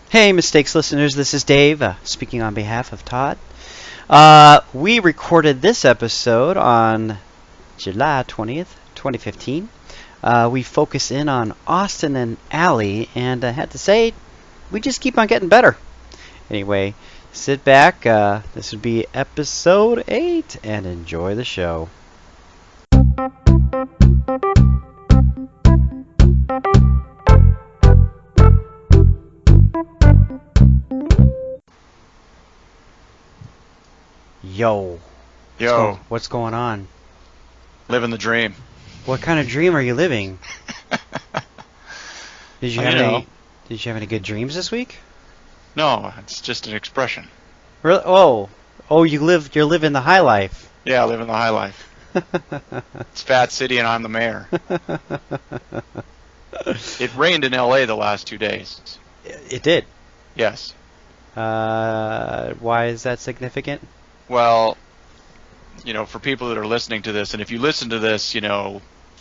Hey, Mistakes listeners, this is Dave, speaking on behalf of Todd. We recorded this episode on July 20th, 2015. We focus in on Austin and Ally, and I had to say, we just keep on getting better. Anyway, sit back. This would be episode 8, and enjoy the show. Yo. Yo, What's going on? living the dream. What kind of dream are you living? Did you You have know. any? Did you have any good dreams this week? No, it's just an expression. Really? Oh, you're living the high life. Yeah, living the high life. It's Fat City and I'm the mayor. It rained in LA the last 2 days. It did. Yes. Why is that significant? Well, for people that are listening to this, and if you listen to this,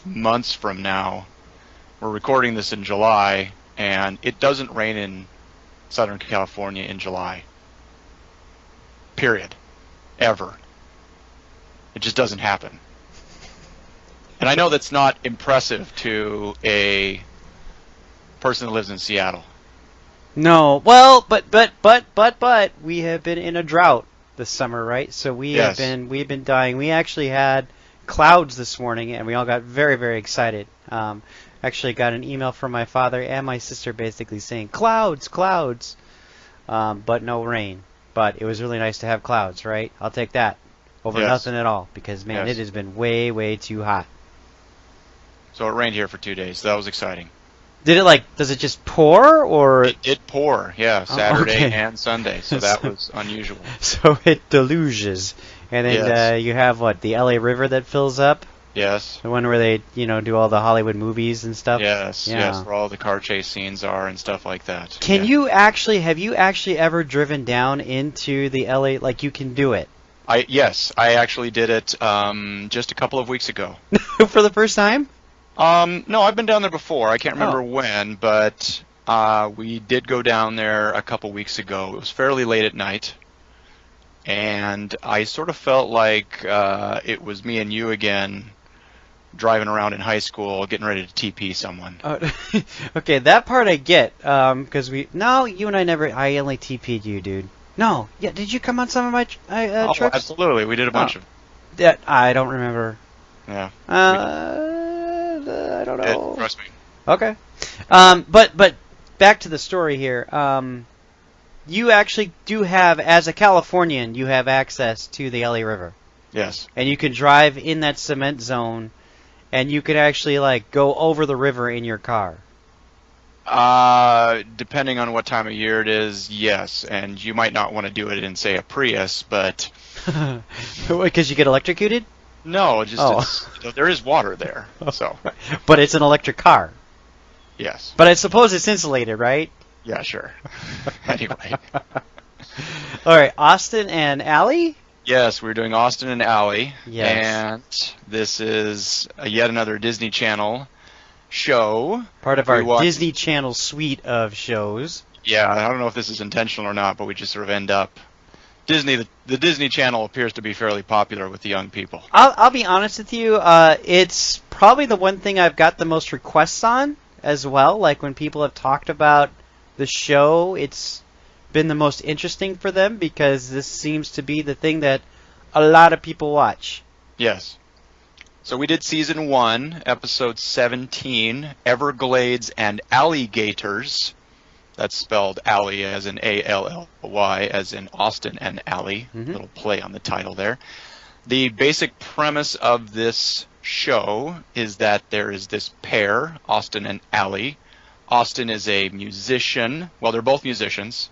months from now, we're recording this in July, and it doesn't rain in Southern California in July. Period. Ever. It just doesn't happen. And I know that's not impressive to a person that lives in Seattle. No. Well, but we have been in a drought this summer, right? So we've Yes. been dying. We actually had clouds this morning, and we all got very, very excited. Actually got an email from my father and my sister basically saying clouds, but no rain. But it was really nice to have clouds, right? I'll take that over Yes. nothing at all because man, Yes. it has been way, way too hot. So it rained here for 2 days. So that was exciting. Does it just pour or It did pour, yeah, Saturday okay. and Sunday. So that was unusual. so it deluges? And then Yes. you have the LA River that fills up, Yes. the one where they do all the Hollywood movies and stuff. Yes, Yeah. yes, where all the car chase scenes are and stuff like that. Have Yeah. you actually ever driven down into the LA? Like you can do it Yes, I actually did it just a couple of weeks ago. for the first time? No, I've been down there before. I can't remember Oh. when, but we did go down there a couple weeks ago. It was fairly late at night, and I sort of felt like it was me and you again driving around in high school getting ready to TP someone. Okay, that part I get. Because you and I only TP'd you, dude. No, yeah. Did you come on some of my Oh, trips? absolutely. We did a bunch of. Yeah, I don't remember. Yeah. I don't know. Trust me. Okay. But back to the story here. You actually do have, as a Californian, you have access to the LA River, Yes. and you can drive in that cement zone, and you could actually go over the river in your car. Depending on what time of year it is, yes. And you might not want to do it in, say, a Prius, but Because you get electrocuted? no, just Oh. there is water there. So, But it's an electric car. yes. But I suppose it's insulated, right? Yeah, sure. Anyway. All right, Austin and Ally? Yes, we're doing Austin and Ally. Yes. And this is yet another Disney Channel show. Part of We our watched- Disney Channel suite of shows. Yeah, I don't know if this is intentional or not, but we just sort of end up. The Disney Channel appears to be fairly popular with the young people. I'll be honest with you. It's probably the one thing I've got the most requests on as well. Like when people have talked about the show, it's been the most interesting for them because this seems to be the thing that a lot of people watch. Yes. So we did season 1, episode 17, Everglades and Alligators. That's spelled Ally as inAlly, as in Austin and Ally. Mhm. Little play on the title there. The basic premise of this show is that there is this pair, Austin and Ally. Austin is a musician. Well, they're both musicians.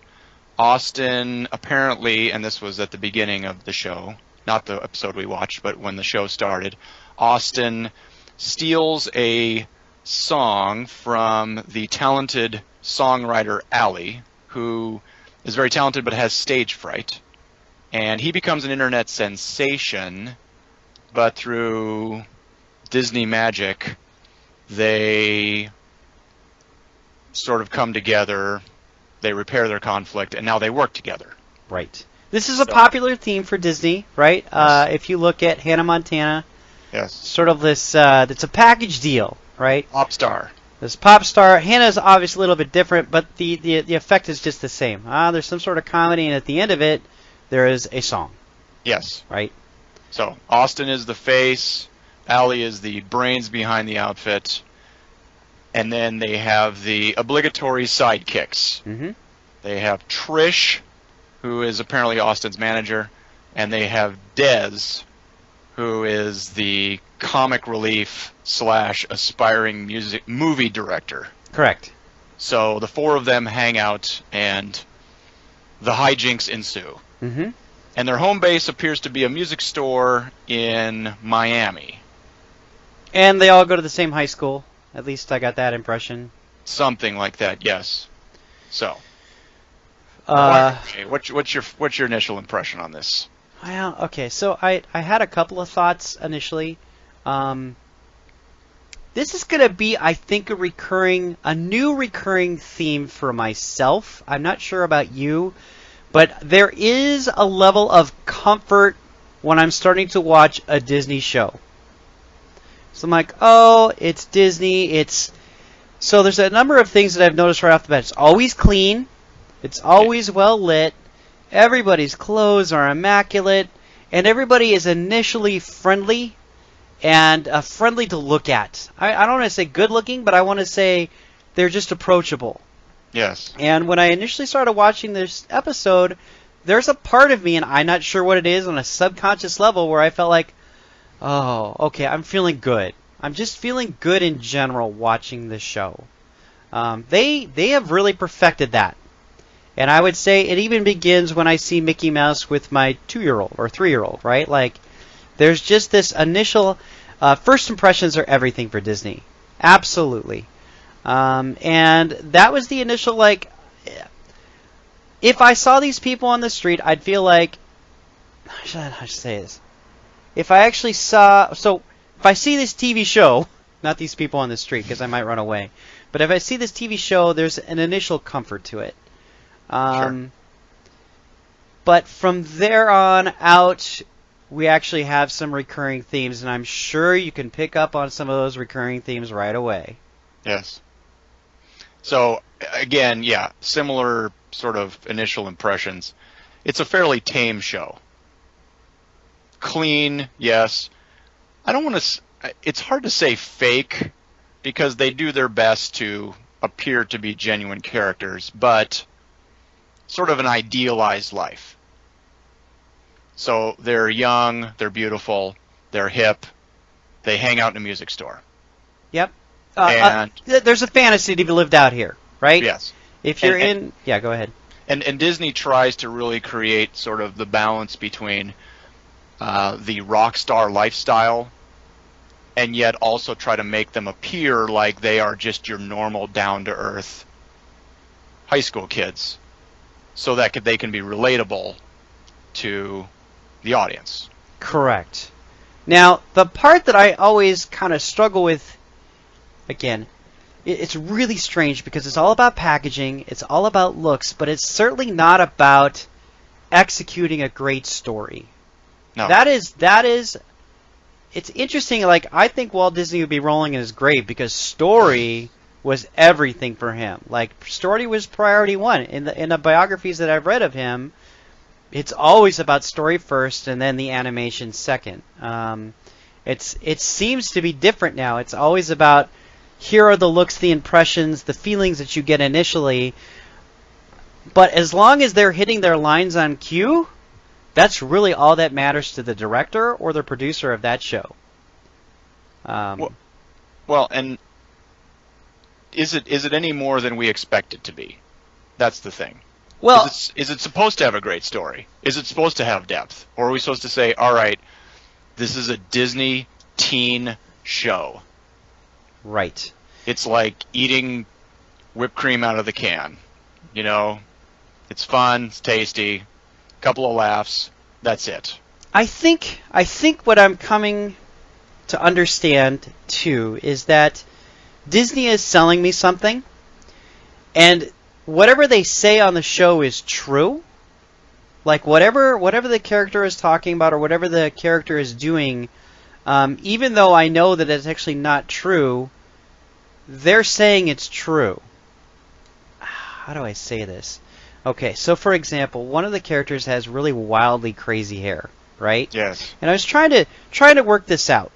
Austin apparently, and this was at the beginning of the show, not the episode we watched, but when the show started, Austin steals a song from the talented songwriter Ally, who is very talented but has stage fright. And he becomes an internet sensation, but through Disney magic, they sort of come together they repair their conflict, and now they work together. Right. This is a popular theme for Disney, right? Yes. If you look at Hannah Montana, Yes. sort of this, it's a package deal, right? Pop star. This pop star. Hannah's obviously a little bit different, but the effect is just the same. There's some sort of comedy, and at the end of it, there is a song. Yes. Right. So Austin is the face, Allie is the brains behind the outfit, and then they have the obligatory sidekicks. Mm-hmm. They have Trish, who is apparently Austin's manager, and they have Dez, who is the comic relief / aspiring movie director. Correct. So the four of them hang out, and the hijinks ensue. Mm-hmm. And their home base appears to be a music store in Miami. And they all go to the same high school. At least I got that impression. Something like that, yes. So, what's your initial impression on this? Well, okay, so I had a couple of thoughts initially. This is going to be, I think, a new recurring theme for myself. I'm not sure about you, but there is a level of comfort when I'm starting to watch a Disney show. So I'm like, oh, it's Disney. So there's a number of things that I've noticed right off the bat. It's always clean. It's always well lit. Everybody's clothes are immaculate. And everybody is initially friendly and friendly to look at. I don't want to say good looking, but I want to say they're just approachable. Yes. And when I initially started watching this episode, there's a part of me, and I'm not sure what it is on a subconscious level, where I felt like, oh, okay, I'm feeling good. I'm just feeling good in general watching this show. They have really perfected that. And I would say it even begins when I see Mickey Mouse with my 2-year-old or 3-year-old, right? Like, there's just this initial, first impressions are everything for Disney. Absolutely. And that was the initial, like, if I saw these people on the street, I'd feel like, how should I say this? If I actually if I see this TV show, not these people on the street because I might run away, but if I see this TV show, there's an initial comfort to it. Sure. But from there on out, we actually have some recurring themes, and I'm sure you can pick up on some of those recurring themes right away. Yes. So, again, yeah, similar sort of initial impressions. It's a fairly tame show. Clean, yes. I don't want to... It's hard to say fake, because they do their best to appear to be genuine characters, but sort of an idealized life. So they're young, they're beautiful, they're hip, they hang out in a music store. Yep. And there's a fantasy to be lived out here, right? Yes. If you're yeah, go ahead. And Disney tries to really create sort of the balance between the rock star lifestyle and yet also try to make them appear like they are just your normal, down-to-earth high school kids, so that they can be relatable to the audience. Correct. Now, the part that I always kind of struggle with, again, it's really strange because it's all about packaging, it's all about looks, but it's certainly not about executing a great story. No. That is, it's interesting, like, I think Walt Disney would be rolling in his grave because story was everything for him. Like, story was priority one. In the biographies that I've read of him, it's always about story first and then the animation second. It seems to be different now. It's always about, here are the looks, the impressions, the feelings that you get initially. But as long as they're hitting their lines on cue, that's really all that matters to the director or the producer of that show. Well, and is it any more than we expect it to be? That's the thing. Well, is it supposed to have a great story? Is it supposed to have depth? Or are we supposed to say, all right, this is a Disney teen show? Right. It's like eating whipped cream out of the can. You know, it's fun, it's tasty, couple of laughs, that's it. I think what I'm coming to understand too is that Disney is selling me something, and whatever they say on the show is true. Like whatever the character is talking about or whatever the character is doing, even though I know that it's actually not true, they're saying it's true. How do I say this? Okay, so for example, one of the characters has really wildly crazy hair, right? Yes. And I was trying to work this out.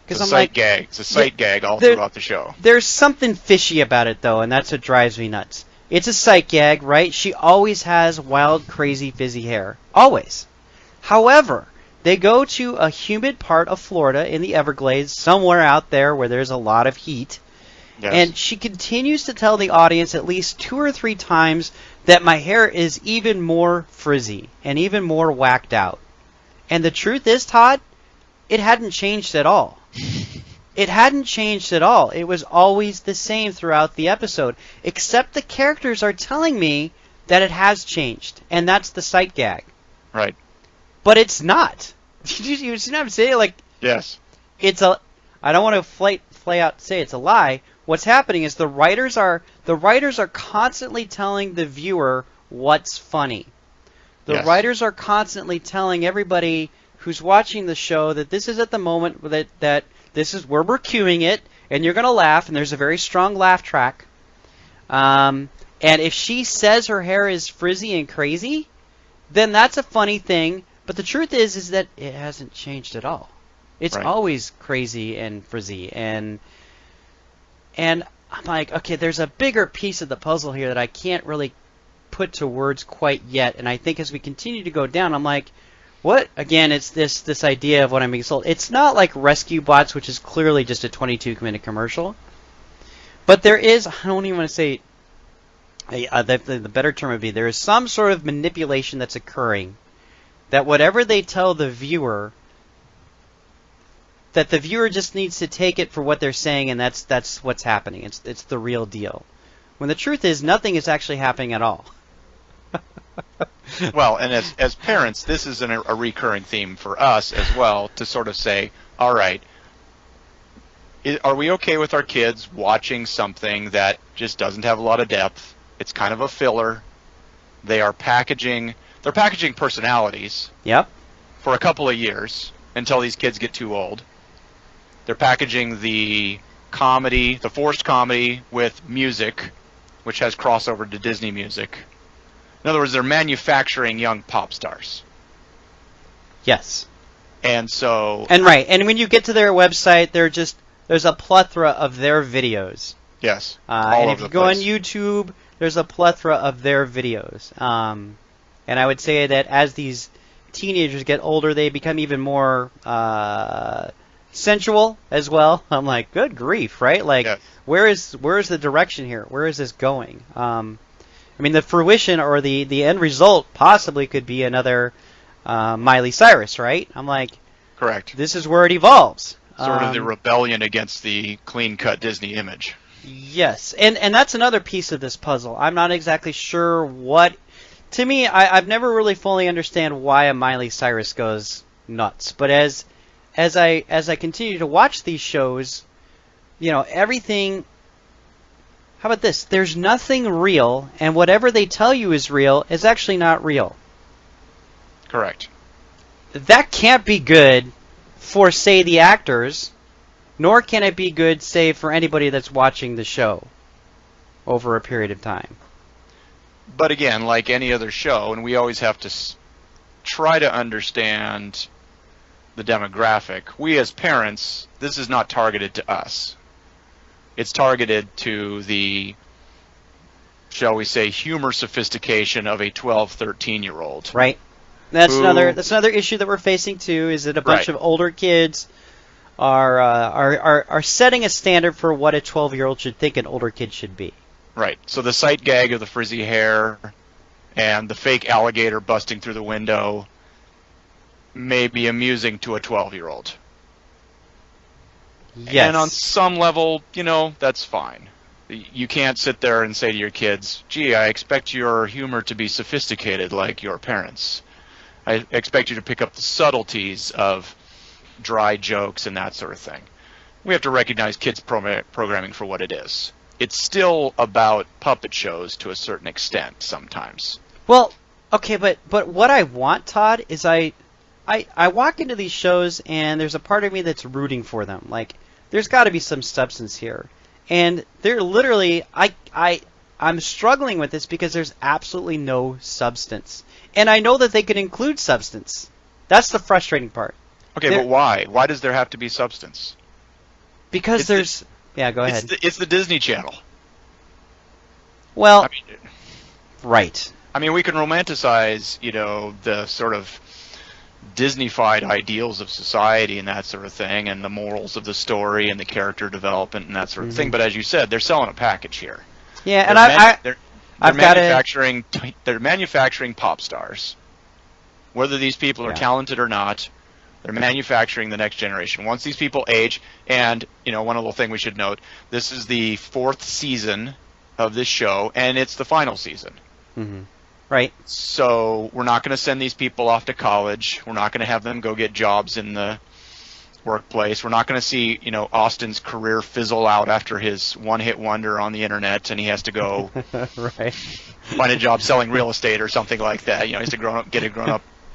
It's a sight gag. It's a sight gag all throughout the show. There's something fishy about it, though, and that's what drives me nuts. It's a sight gag, right? She always has wild, crazy, fizzy hair. Always. However, they go to a humid part of Florida in the Everglades, somewhere out there where there's a lot of heat. Yes. And she continues to tell the audience at least 2 or 3 times that my hair is even more frizzy and even more whacked out. And the truth is, Todd, it hadn't changed at all. It hadn't changed at all. It was always the same throughout the episode, except the characters are telling me that it has changed, and that's the sight gag. Right. But it's not. You see what I'm saying? Like, yes. It's a. I don't want to flat out say it's a lie. What's happening is the writers are constantly telling the viewer what's funny. The writers are constantly telling everybody who's watching the show that this is at the moment that this is where we're cueing it, and you're going to laugh, and there's a very strong laugh track. And if she says her hair is frizzy and crazy, then that's a funny thing. But the truth is that it hasn't changed at all. It's always crazy and frizzy. And I'm like, okay, there's a bigger piece of the puzzle here that I can't really put to words quite yet. And I think as we continue to go down, I'm like, what? Again, it's this idea of what I'm being sold. It's not like Rescue Bots, which is clearly just a 22-minute commercial. But there is, I don't even want to say, the better term would be, there is some sort of manipulation that's occurring. That whatever they tell the viewer, that the viewer just needs to take it for what they're saying, and that's what's happening. It's the real deal. When the truth is, nothing is actually happening at all. Well, and as parents, this is a recurring theme for us as well, to sort of say, all right, are we okay with our kids watching something that just doesn't have a lot of depth? It's kind of a filler. They're packaging personalities. Yep. For a couple of years until these kids get too old. They're packaging the comedy, the forced comedy, with music, which has crossover to Disney music. In other words, they're manufacturing young pop stars. Yes. And so... And when you get to their website, there's a plethora of their videos. Yes. And if you go on YouTube, there's a plethora of their videos. And I would say that as these teenagers get older, they become even more sensual as well. I'm like, good grief, right? Like, yes. where is the direction here? Where is this going? I mean, the fruition or the end result possibly could be another Miley Cyrus, right? I'm like, correct. This is where it evolves. Sort of the rebellion against the clean-cut Disney image. Yes, and that's another piece of this puzzle. I'm not exactly sure what. To me, I've never really fully understand why a Miley Cyrus goes nuts. But as I continue to watch these shows, you know, everything. How about this? There's nothing real, and whatever they tell you is real is actually not real. Correct. That can't be good for, say, the actors, nor can it be good, say, for anybody that's watching the show over a period of time. But again, like any other show, and we always have to try to understand the demographic. We as parents, this is not targeted to us. It's targeted to the, shall we say, humor sophistication of a 12, 13-year-old. Right. That's another issue that we're facing too. Is that a bunch of older kids are setting a standard for what a 12-year-old should think an older kid should be. Right. So the sight gag of the frizzy hair and the fake alligator busting through the window may be amusing to a 12-year-old. Yes. And on some level, you know, that's fine. You can't sit there and say to your kids, gee, I expect your humor to be sophisticated like your parents. I expect you to pick up the subtleties of dry jokes and that sort of thing. We have to recognize kids programming for what it is. it's still about puppet shows to a certain extent sometimes. Well, okay, but what I want, Todd, is I walk into these shows and there's a part of me that's rooting for them. Like, there's got to be some substance here, and they're literally I'm struggling with this because there's absolutely no substance, and I know that they could include substance. That's the frustrating part. Okay, but why? Why does there have to be substance? Because yeah, go ahead. It's the Disney Channel. Well, right. I mean, we can romanticize, the sort of Disney-fied ideals of society and that sort of thing, and the morals of the story and the character development and that sort of thing. But as you said, they're selling a package here. Yeah, they're manufacturing pop stars. Whether these people are talented or not, they're manufacturing the next generation. Once these people age, and one little thing we should note: this is the 4th season of this show, and it's the final season. Mm-hmm. Right. So we're not going to send these people off to college. We're not going to have them go get jobs in the workplace. We're not going to see, Austin's career fizzle out after his one-hit wonder on the internet, and he has to go find a job selling real estate or something like that. He has to get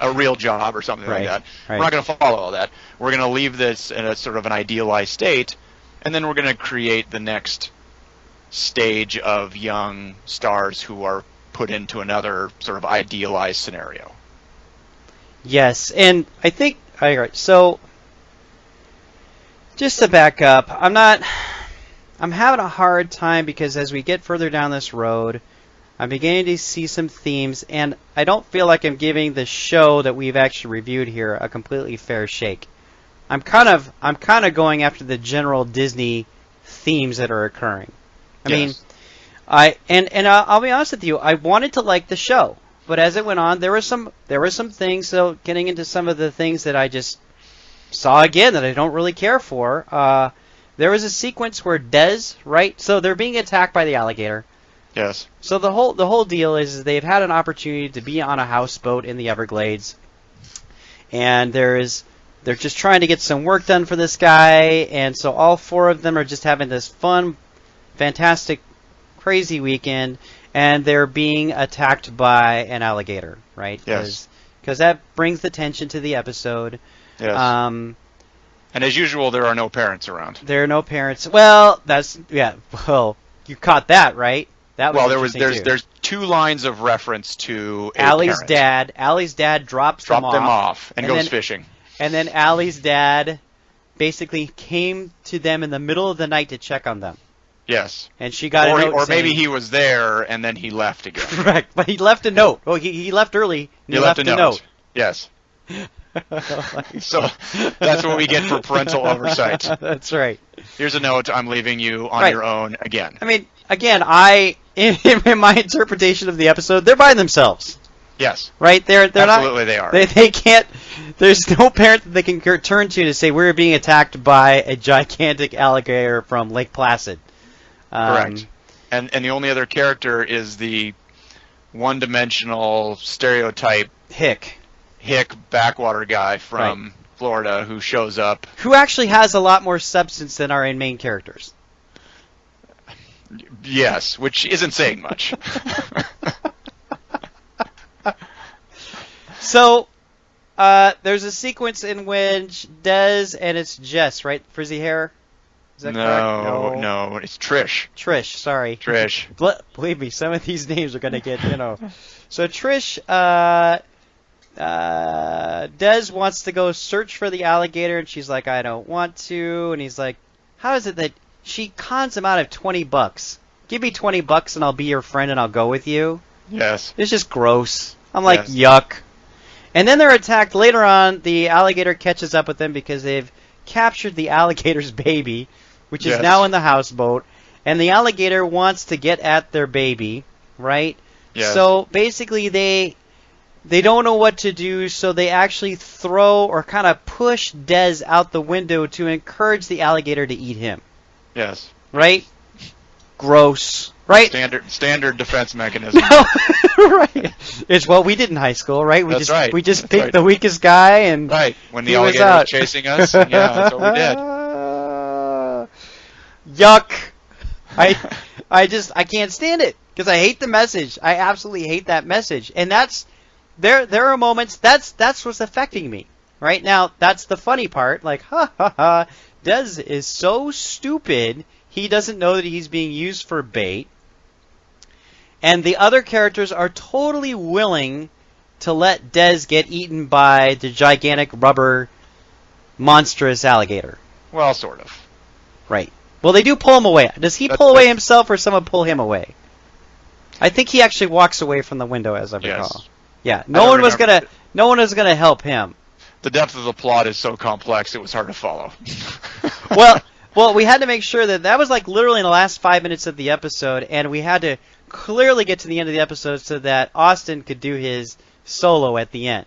a real job or something like that. Right. We're not going to follow all that. We're going to leave this in a sort of an idealized state, and then we're going to create the next stage of young stars who are put into another sort of idealized scenario. Yes, and I think all right. So just to back up, I'm having a hard time because as we get further down this road, I'm beginning to see some themes, and I don't feel like I'm giving the show that we've actually reviewed here a completely fair shake. I'm kind of going after the general Disney themes that are occurring. I mean, I'll be honest with you, I wanted to like the show, but as it went on, there were some things. So getting into some of the things that I just saw again that I don't really care for. There was a sequence where Dez, right? So they're being attacked by the alligator. Yes. So the whole deal is they've had an opportunity to be on a houseboat in the Everglades, and they're just trying to get some work done for this guy, and so all 4 of them are just having this fun, fantastic, crazy weekend, and they're being attacked by an alligator, right? Yes. Because that brings the tension to the episode. Yes. And as usual, there are no parents around. There are no parents. Well, well, you caught that, right? That was there's 2 lines of reference to Allie's dad. Allie's dad dropped them off and goes fishing. And then Allie's dad basically came to them in the middle of the night to check on them. Yes. And she got a note or saying, maybe he was there and then he left again. Correct, but he left a note. Well, he left early. And he left a note. Yes. So that's what we get for parental oversight. That's right. Here's a note. I'm leaving you on your own again. I mean, again, in my interpretation of the episode, they're by themselves. Yes. Right? They're absolutely not, they are. They can't. There's no parent that they can turn to say we're being attacked by a gigantic alligator from Lake Placid. Correct. And the only other character is the one-dimensional stereotype hick backwater guy from Florida who shows up. Who actually has a lot more substance than our main characters. Yes, which isn't saying much. So, there's a sequence in which Dez and it's Jess, right? Frizzy hair? Is that correct? No, it's Trish. Trish, sorry. Trish. Believe me, some of these names are going to get, So Trish, Dez wants to go search for the alligator, and she's like, I don't want to. And he's like, how is it that she cons him out of $20? Give me $20 and I'll be your friend and I'll go with you. Yes. It's just gross. I'm like, yuck. And then they're attacked later on. The alligator catches up with them because they've captured the alligator's baby, which is now in the houseboat. And the alligator wants to get at their baby, right? Yes. So basically they don't know what to do, so they actually throw or kind of push Dez out the window to encourage the alligator to eat him. Yes. Right? Gross. Right? Standard defense mechanism. Right. It's what we did in high school, right? We just picked the weakest guy and when the alligator was chasing us. Yeah, that's what we did. Yuck. I can't stand it because I hate the message. I absolutely hate that message. And there are moments that's what's affecting me right now. That's the funny part. Like, ha ha ha, Dez is so stupid. He doesn't know that he's being used for bait. And the other characters are totally willing to let Dez get eaten by the gigantic rubber monstrous alligator. Well, sort of. Right. Well, they do pull him away. Does he pull away himself or someone pull him away? I think he actually walks away from the window, as I recall. Yeah. No one was gonna help him. The depth of the plot is so complex; it was hard to follow. Well, we had to make sure that was like literally in the last 5 minutes of the episode, and we had to clearly get to the end of the episode so that Austin could do his solo at the end.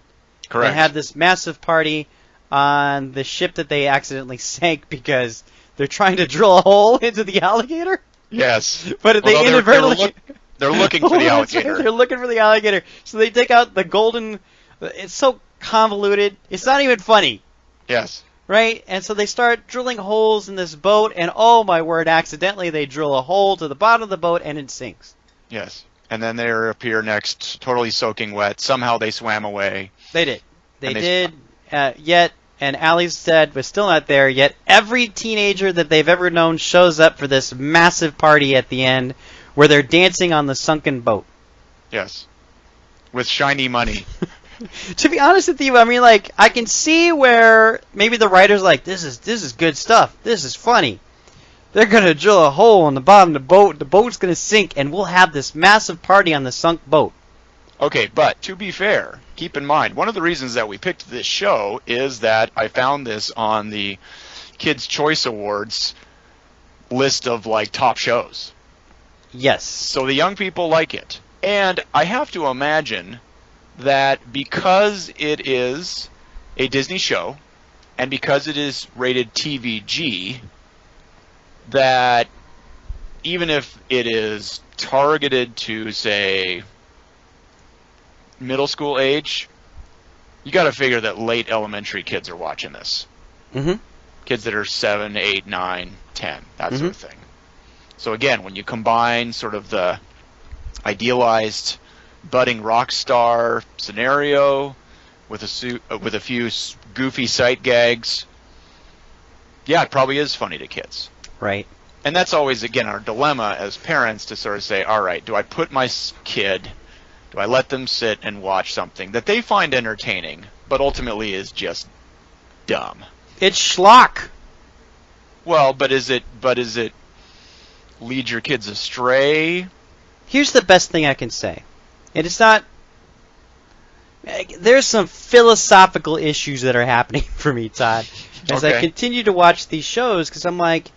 Correct. They had this massive party on the ship that they accidentally sank because they're trying to drill a hole into the alligator. Yes. But they inadvertently... They're looking for the alligator. They're looking for the alligator. So they take out the golden... It's so convoluted. It's not even funny. Yes. Right? And so they start drilling holes in this boat, and oh my word, accidentally they drill a hole to the bottom of the boat, and it sinks. Yes. And then they appear next, totally soaking wet. Somehow they swam away. They did. They did. Yet, and Allie's dead, but still not there. Yet every teenager that they've ever known shows up for this massive party at the end where they're dancing on the sunken boat. Yes. With shiny money. To be honest with you, I mean, like, I can see where maybe the writer's like, this is good stuff. This is funny. They're going to drill a hole on the bottom of the boat. The boat's going to sink, and we'll have this massive party on the sunk boat. Okay, but to be fair, keep in mind, one of the reasons that we picked this show is that I found this on the Kids' Choice Awards list of, like, top shows. Yes. So the young people like it. And I have to imagine that because it is a Disney show, and because it is rated TVG, that even if it is targeted to, say, middle school age, you got to figure that late elementary kids are watching this. Mm-hmm. Kids that are 7, 8, 9, 10, that sort of thing. So again, when you combine sort of the idealized budding rock star scenario with a few goofy sight gags, yeah, it probably is funny to kids. Right. And that's always, again, our dilemma as parents to sort of say, all right, do I put my kid, do I let them sit and watch something that they find entertaining, but ultimately is just dumb? It's schlock. Well, but is it lead your kids astray? Here's the best thing I can say. And it's not... There's some philosophical issues that are happening for me, Todd, as I continue to watch these shows, because I'm like,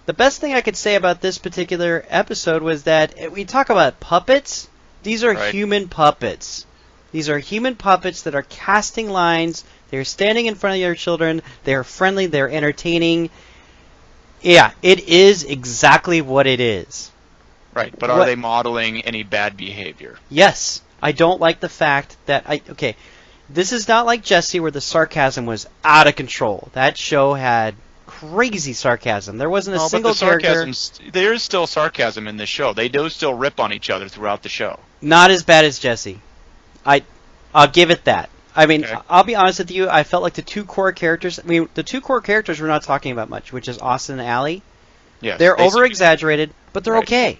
the best thing I could say about this particular episode was that we talk about puppets. These are human puppets. These are human puppets that are casting lines. They're standing in front of your children. They're friendly. They're entertaining. Yeah, it is exactly what it is. Right, but are they modeling any bad behavior? Yes. I don't like the fact that... this is not like Jessie where the sarcasm was out of control. That show had crazy sarcasm. There wasn't a single character... There is still sarcasm in this show. They do still rip on each other throughout the show. Not as bad as Jessie. I'll give it that. I mean, I'll be honest with you, I felt like the two core characters... I mean, the two core characters we're not talking about much, which is Austin and Allie. Yes, they're over-exaggerated, but they're okay.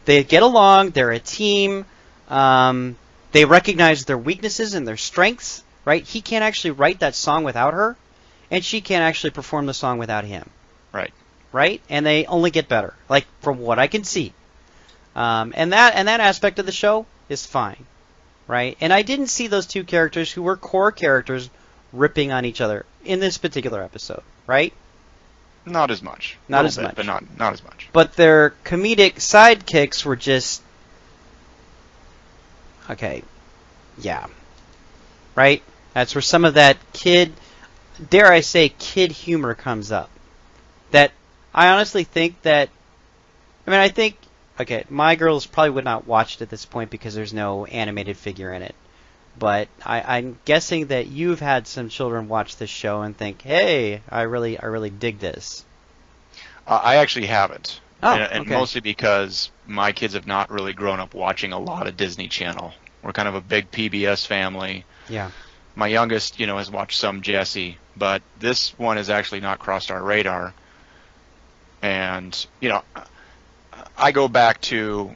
They get along, they're a team... they recognize their weaknesses and their strengths, right? He can't actually write that song without her, and she can't actually perform the song without him. Right. Right? And they only get better, like from what I can see. And that aspect of the show is fine, right? And I didn't see those two characters who were core characters ripping on each other in this particular episode, right? Not as much. Not as much. But not as much. But their comedic sidekicks were just... Okay, yeah, right? That's where some of that dare I say, kid humor comes up. That I honestly think that, my girls probably would not watch it at this point because there's no animated figure in it. But I'm guessing that you've had some children watch this show and think, hey, I really dig this. I actually haven't. Oh, and okay. mostly because my kids have not really grown up watching a lot of Disney Channel. We're kind of a big PBS family. Yeah. My youngest, has watched some Jessie, but this one has actually not crossed our radar. And, I go back to,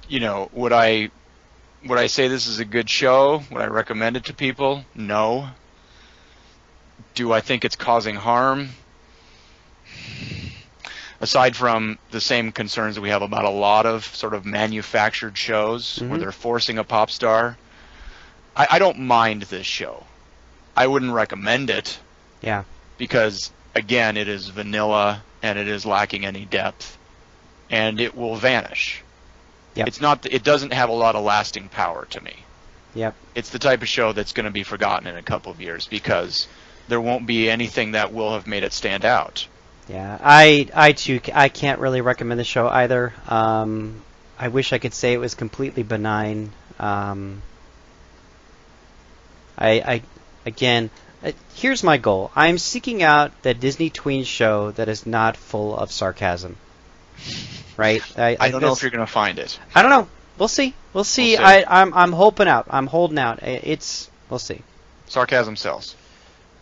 would I say this is a good show? Would I recommend it to people? No. Do I think it's causing harm? Aside from the same concerns that we have about a lot of sort of manufactured shows where they're forcing a pop star, I don't mind this show. I wouldn't recommend it. Yeah. Because, again, it is vanilla and it is lacking any depth, and it will vanish. Yep. It doesn't have a lot of lasting power to me. Yep. It's the type of show that's going to be forgotten in a couple of years because there won't be anything that will have made it stand out. Yeah, I too, I can't really recommend the show either. I wish I could say it was completely benign. Again, here's my goal. I'm seeking out that Disney tween show that is not full of sarcasm. Right? I don't know if you're going to find it. I don't know. We'll see. We'll see. We'll see. I'm hoping out. I'm holding out. We'll see. Sarcasm sells.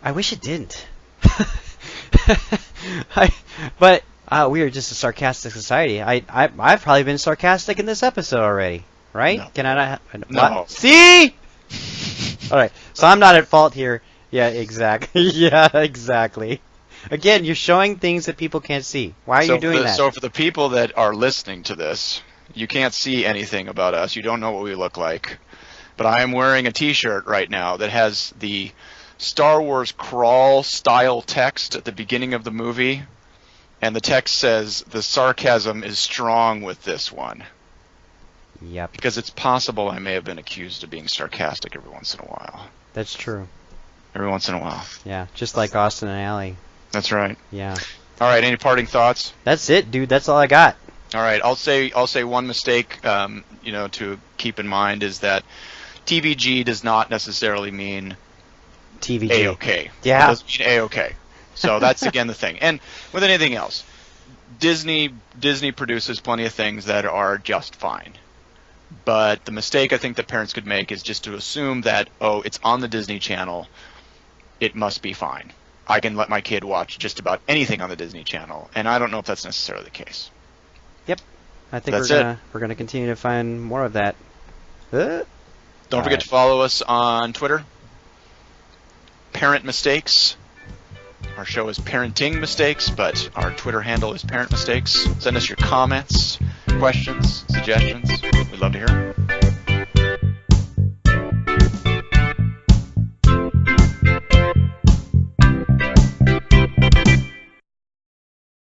I wish it didn't. But we are just a sarcastic society. I've probably been sarcastic in this episode already, right? No. Can I not? No. What? See? All right. So I'm not at fault here. Yeah, exactly. Yeah, exactly. Again, you're showing things that people can't see. Why are you doing that? So for the people that are listening to this, you can't see anything about us. You don't know what we look like. But I am wearing a T-shirt right now that has the Star Wars crawl style text at the beginning of the movie, and the text says the sarcasm is strong with this one. Yep. Because it's possible I may have been accused of being sarcastic every once in a while. That's true. Every once in a while. Yeah, just like Austin and Allie. That's right. Yeah. All right, any parting thoughts? That's it, dude. That's all I got. All right, I'll say one mistake to keep in mind is that TVG does not necessarily mean TVG. A-OK. Yeah. It doesn't mean A-OK. So that's, again, the thing. And with anything else, Disney produces plenty of things that are just fine. But the mistake I think that parents could make is just to assume that, it's on the Disney Channel, it must be fine. I can let my kid watch just about anything on the Disney Channel, and I don't know if that's necessarily the case. Yep. I think we're gonna continue to find more of that. Don't forget to follow us on Twitter. Parent Mistakes. Our show is Parenting Mistakes, but our Twitter handle is Parent Mistakes. Send us your comments, questions, suggestions. We'd love to hear them.